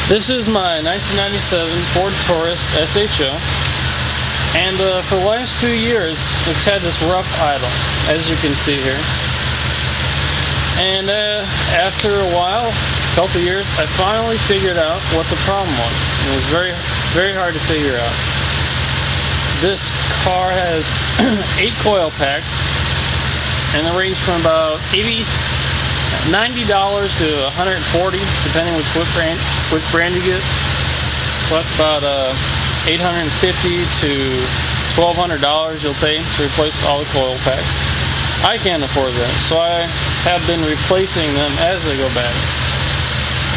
This is my 1997 Ford Taurus SHO, and for the last few years it's had this rough idle, as you can see here. And after a while, a couple years, I finally figured out what the problem was. It was very, very hard to figure out. This car has 8 coil packs, and they range from about $90 to $140, depending which brand you get. So that's about $850 to $1,200 you'll pay to replace all the coil packs. I can't afford that, so I have been replacing them as they go bad.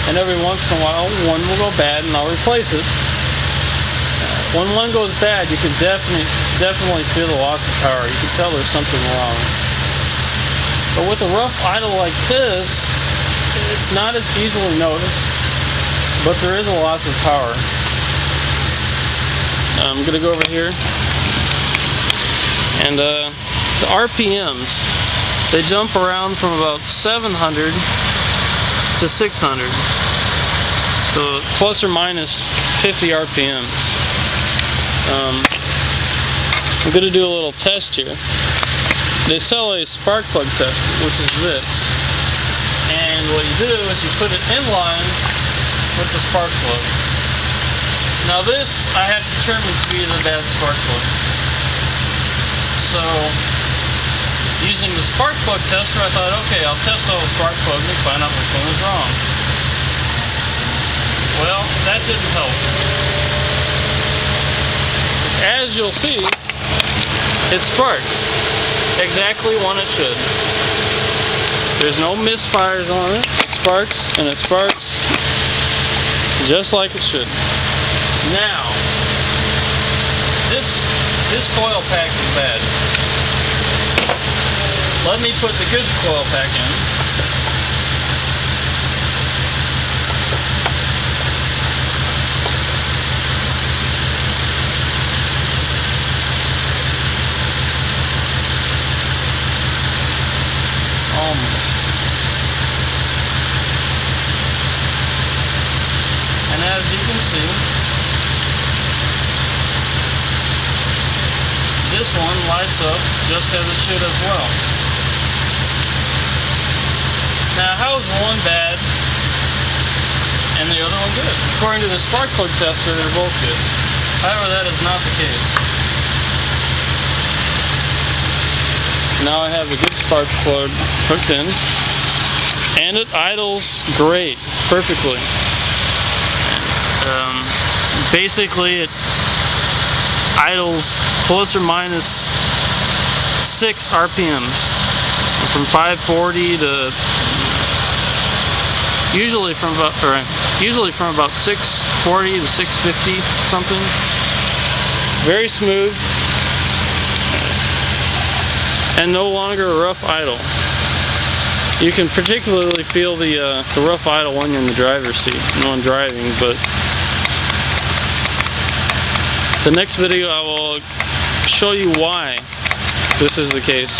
And every once in a while, one will go bad, and I'll replace it. When one goes bad, you can definitely feel the loss of power. You can tell there's something wrong. But with a rough idle like this, it's not as easily noticed, but there is a loss of power. I'm going to go over here, and the RPMs, they jump around from about 700 to 600, so plus or minus 50 RPMs. I'm going to do a little test here. They sell a spark plug tester, which is this. And what you do is you put it in line with the spark plug. Now this, I have determined to be the bad spark plug. So, using the spark plug tester, I thought, okay, I'll test all the spark plugs and find out which one is wrong. Well, that didn't help. As you'll see, it sparks exactly when it should. There's no misfires on it. It sparks, and it sparks just like it should. Now, this coil pack is bad. Let me put the good coil pack in. And as you can see, this one lights up just as it should as well. Now, how is one bad and the other one good? According to the spark plug tester, they're both good. However, that is not the case. Now I have a good spark plug hooked in, and it idles great, perfectly. Basically, it idles plus or minus 6 RPMs, from 540 to usually from about 640 to 650 something. Very smooth, and no longer a rough idle. You can particularly feel the rough idle when you're in the driver's seat and when driving, but the next video I will show you why this is the case.